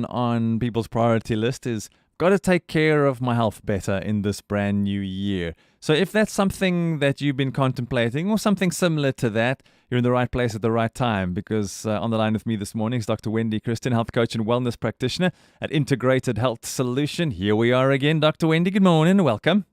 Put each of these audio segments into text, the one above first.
on people's priority list is got to take care of my health better in this brand new year. So if that's something that you've been contemplating or something similar to that, you're in the right place at the right time, because on the line with me this morning is Dr. Wendy Christian, health coach and wellness practitioner at Integrated Health Solution. Here we are again. Dr. Wendy, good morning. Welcome.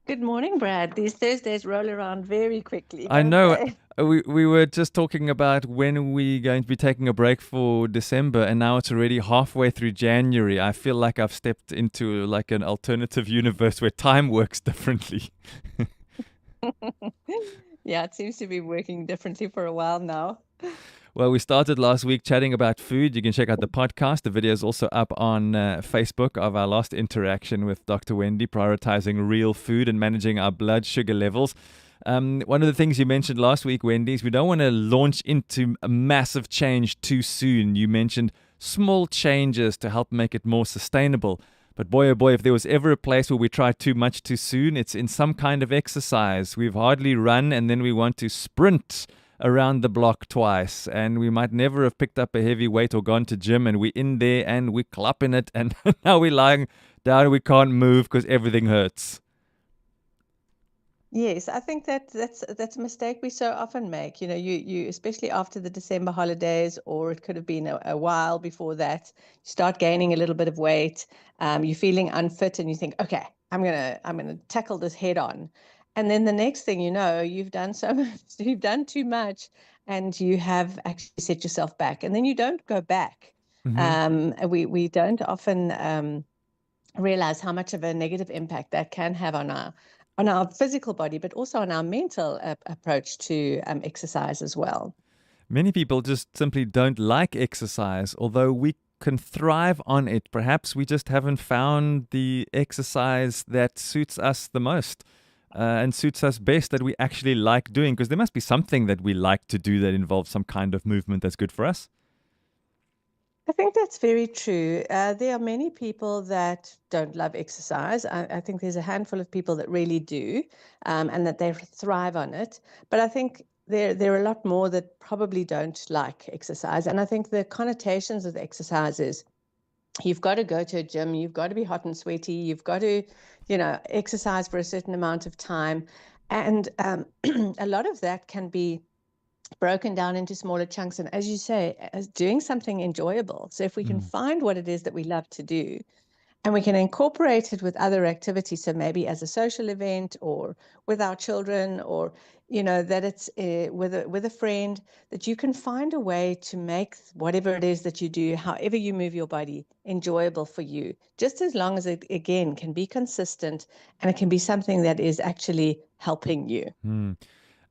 Good morning, Brad. These Thursdays roll around very quickly, I don't know. they? We were just talking about when we're going to be taking a break for December, and now it's already halfway through January. I feel like I've stepped into like an alternative universe where time works differently. Yeah, it seems to be working differently for a while now. Well, we started last week chatting about food. You can check out the podcast. The video is also up on Facebook of our last interaction with Dr. Wendy, prioritizing real food and managing our blood sugar levels. One of the things you mentioned last week, Wendy, is we don't want to launch into a massive change too soon. You mentioned small changes to help make it more sustainable. But boy, oh boy, if there was ever a place where we try too much too soon, it's in some kind of exercise. We've hardly run and then we want to sprint around the block twice, and we might never have picked up a heavy weight or gone to gym, and we're in there and we're clapping it, and now we're lying down and we can't move because everything hurts. Yes, I think that's a mistake we so often make. You especially after the December holidays, or it could have been a while before that, you start gaining a little bit of weight. You're feeling unfit, and you think, okay, I'm gonna tackle this head on. And then the next thing you know, you've done so much, you've done too much, and you have actually set yourself back. And then you don't go back. Mm-hmm. We don't often realize how much of a negative impact that can have on our physical body, but also on our mental approach to exercise as well. Many people just simply don't like exercise, although we can thrive on it. Perhaps we just haven't found the exercise that suits us the most. And suits us best, that we actually like doing, because there must be something that we like to do that involves some kind of movement that's good for us. I think that's very true. There are many people that don't love exercise. I think there's a handful of people that really do, and that they thrive on it. But I think there are a lot more that probably don't like exercise. And I think the connotations of exercise is you've got to go to a gym, you've got to be hot and sweaty, you've got to, exercise for a certain amount of time. And a lot of that can be broken down into smaller chunks. And as you say, as doing something enjoyable. So if we can find what it is that we love to do, and we can incorporate it with other activities, so maybe as a social event or with our children, or that it's with a friend, that you can find a way to make whatever it is that you do, however you move your body, enjoyable for you, just as long as it, again, can be consistent and it can be something that is actually helping you.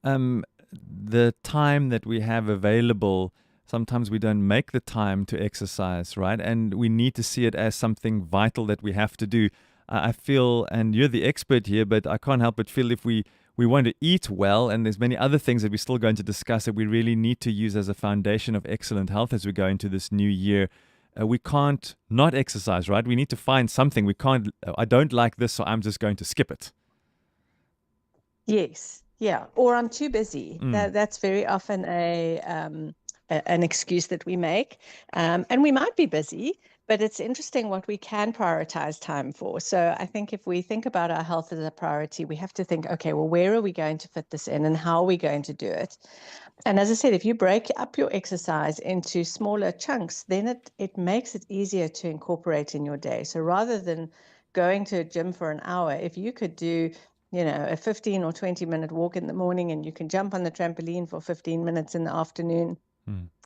Um, the time that we have available, sometimes we don't make the time to exercise, right? And we need to see it as something vital that we have to do. I feel, and you're the expert here, but I can't help but feel if we want to eat well, and there's many other things that we're still going to discuss that we really need to use as a foundation of excellent health as we go into this new year. We can't not exercise, right? We need to find something. We can't, I don't like this, so I'm just going to skip it. Yes. Yeah. Or I'm too busy. That's very often an excuse that we make. And we might be busy, but it's interesting what we can prioritize time for. So I think if we think about our health as a priority, we have to think, okay, well, where are we going to fit this in and how are we going to do it? And as I said, if you break up your exercise into smaller chunks, then it makes it easier to incorporate in your day. So rather than going to a gym for an hour, if you could do a 15 or 20-minute walk in the morning, and you can jump on the trampoline for 15 minutes in the afternoon,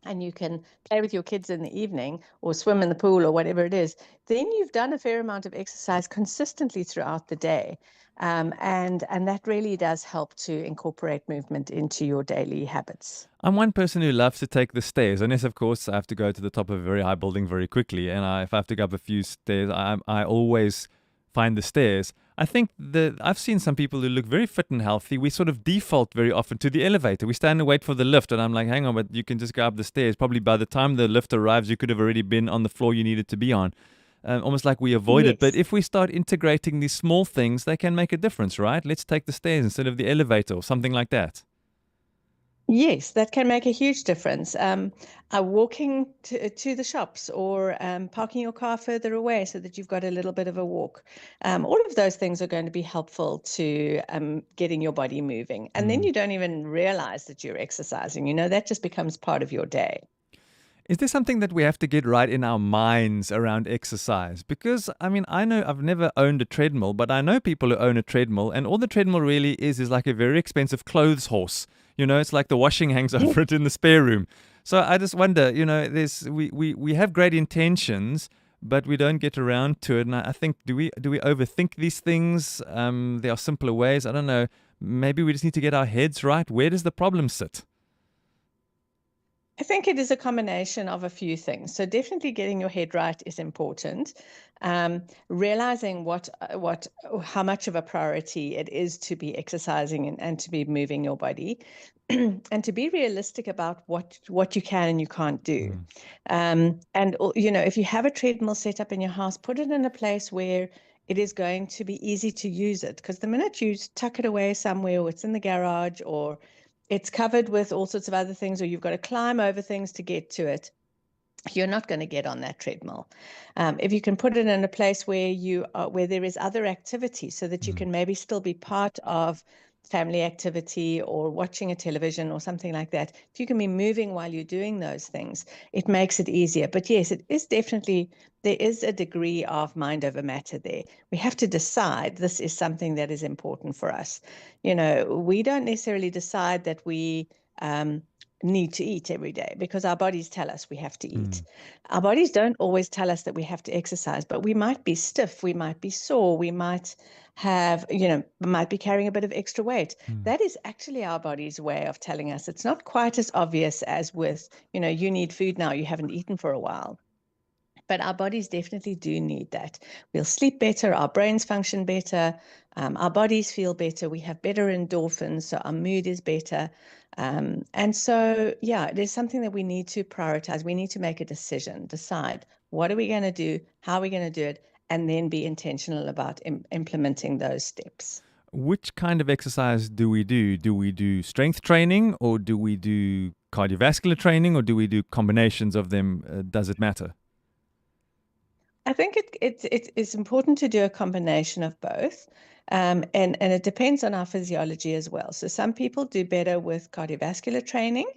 and you can play with your kids in the evening or swim in the pool or whatever it is, then you've done a fair amount of exercise consistently throughout the day. And that really does help to incorporate movement into your daily habits. I'm one person who loves to take the stairs, unless, of course, I have to go to the top of a very high building very quickly. And if I have to go up a few stairs, I always find the stairs. I think that I've seen some people who look very fit and healthy. We sort of default very often to the elevator. We stand and wait for the lift, and I'm like, hang on, but you can just go up the stairs. Probably by the time the lift arrives, you could have already been on the floor you needed to be on. Almost like we avoid it. But if we start integrating these small things, they can make a difference, right? Let's take the stairs instead of the elevator or something like that. Yes, that can make a huge difference. Walking to the shops or parking your car further away so that you've got a little bit of a walk. All of those things are going to be helpful to getting your body moving. And then Mm. you don't even realize that you're exercising. That just becomes part of your day. Is there something that we have to get right in our minds around exercise? Because, I mean, I know I've never owned a treadmill, but I know people who own a treadmill, and all the treadmill really is like a very expensive clothes horse. It's like the washing hangs over it in the spare room. So I just wonder, we have great intentions, but we don't get around to it. And I think, do we overthink these things? There are simpler ways. I don't know. Maybe we just need to get our heads right. Where does the problem sit? I think it is a combination of a few things. So definitely getting your head right is important. Realizing how much of a priority it is to be exercising and to be moving your body, and to be realistic about what you can and you can't do. Mm. And if you have a treadmill set up in your house, put it in a place where it is going to be easy to use it. Because the minute you tuck it away somewhere, or it's in the garage, or it's covered with all sorts of other things, or you've got to climb over things to get to it, you're not going to get on that treadmill. If you can put it in a place where there is other activity, so that you Mm. can maybe still be part of family activity or watching a television or something like that, if you can be moving while you're doing those things, it makes it easier. But yes, it is definitely, there is a degree of mind over matter there. We have to decide this is something that is important for us. We don't necessarily decide that we need to eat every day because our bodies tell us we have to eat. Mm. Our bodies don't always tell us that we have to exercise, but we might be stiff, we might be sore, we might might be carrying a bit of extra weight. Mm. That is actually our body's way of telling us. It's not quite as obvious as with, you need food now, you haven't eaten for a while. But our bodies definitely do need that. We'll sleep better, our brains function better, our bodies feel better, we have better endorphins, so our mood is better. And so, yeah, it is something that we need to prioritize. We need to make a decision, decide what are we going to do, how are we going to do it, and then be intentional about implementing those steps. Which kind of exercise do we do? Do we do strength training, or do we do cardiovascular training, or do we do combinations of them? Does it matter? I think it's important to do a combination of both. And it depends on our physiology as well. So some people do better with cardiovascular training,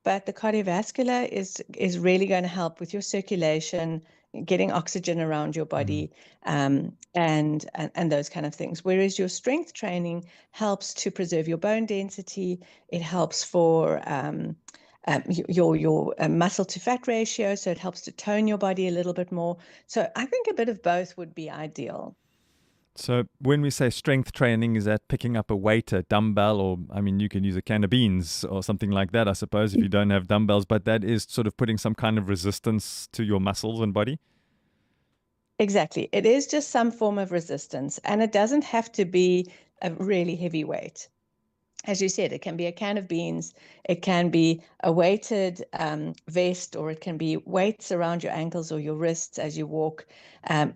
but the cardiovascular is really going to help with your circulation, getting oxygen around your Mm. body, and those kind of things. Whereas your strength training helps to preserve your bone density. It helps for your muscle to fat ratio, so it helps to tone your body a little bit more. So I think a bit of both would be ideal. So when we say strength training, is that picking up a weight, a dumbbell, or I mean, you can use a can of beans or something like that, I suppose, if you don't have dumbbells, but that is sort of putting some kind of resistance to your muscles and body? Exactly. It is just some form of resistance, and it doesn't have to be a really heavy weight. As you said, it can be a can of beans, it can be a weighted vest, or it can be weights around your ankles or your wrists as you walk.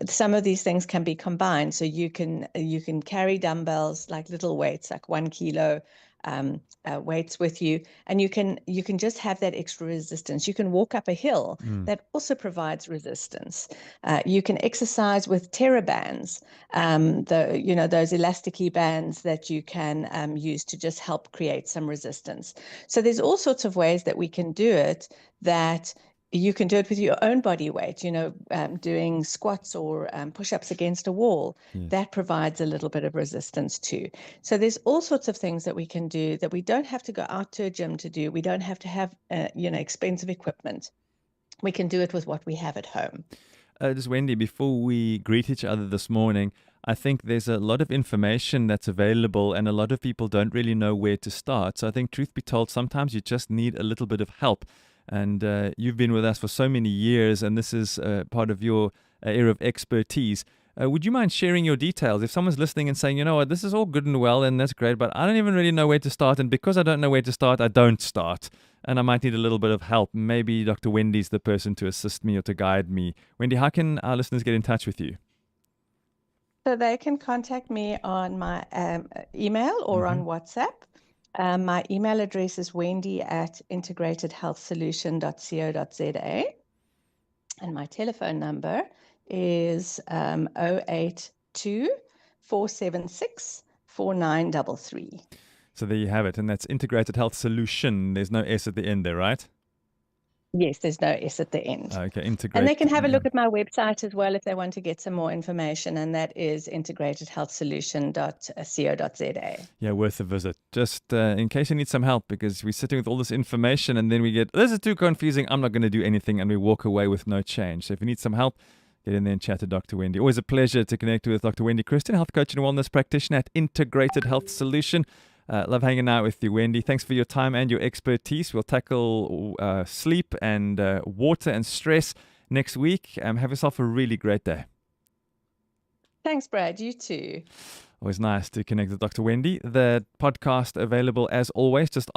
Some of these things can be combined, so you can carry dumbbells, like little weights, like 1 kilo weights with you, and you can just have that extra resistance. You can walk up a hill Mm. that also provides resistance. You can exercise with TerraBands, those elasticy bands that you can use to just help create some resistance. So there's all sorts of ways that we can do it, that you can do it with your own body weight, doing squats or push-ups against a wall. Yes. That provides a little bit of resistance too. So there's all sorts of things that we can do that we don't have to go out to a gym to do. We don't have to have, expensive equipment. We can do it with what we have at home. Just Wendy, before we greet each other this morning, I think there's a lot of information that's available, and a lot of people don't really know where to start. So I think, truth be told, sometimes you just need a little bit of help. And you've been with us for so many years, and this is part of your area of expertise. Would you mind sharing your details? If someone's listening and saying, you know what, this is all good and well, and that's great, but I don't even really know where to start. And because I don't know where to start, I don't start. And I might need a little bit of help. Maybe Dr. Wendy's the person to assist me or to guide me. Wendy, how can our listeners get in touch with you? So they can contact me on my email or Mm-hmm. on WhatsApp. My email address is wendy@integratedhealthsolution.co.za. And my telephone number is 082 476 4933. So there you have it. And that's Integrated Health Solution. There's no S at the end there, right? Yes, there's no S at the end. Okay, And integrate. they can have a look at my website as well if they want to get some more information, and that is integratedhealthsolution.co.za. Yeah, worth a visit. Just in case you need some help, because we're sitting with all this information and then we get, this is too confusing, I'm not going to do anything, and we walk away with no change. So if you need some help, get in there and chat to Dr. Wendy. Always a pleasure to connect with Dr. Wendy Christian, health coach and wellness practitioner at Integrated Health Solution. Love hanging out with you, Wendy. Thanks for your time and your expertise. We'll tackle sleep and water and stress next week. Have yourself a really great day. Thanks, Brad. You too. Always nice to connect with Dr. Wendy. The podcast available as always just after